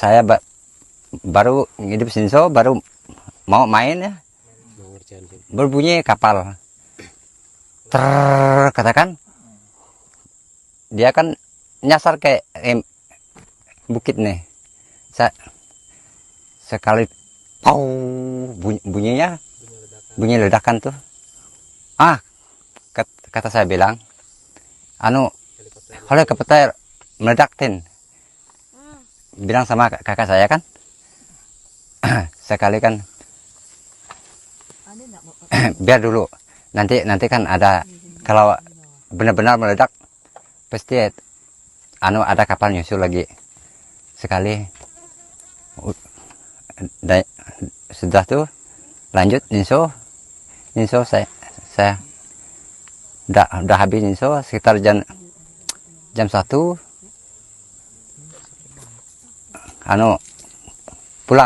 saya baru hidup Sinso, baru mau main ya, berbunyi kapal. Katakan dia kan nyasar ke bukit nih. Sekali bunyinya, bunyi ledakan tuh. Kata saya bilang, helikopter meledaktin. Bilang sama kakak saya kan, sekali kan, biar dulu. Nanti kan ada, kalau benar-benar meledak, pasti ada kapal nyusul lagi. Sekali, sudah tuh, lanjut Ninso saya udah habis Ninso sekitar jam 1 pulang.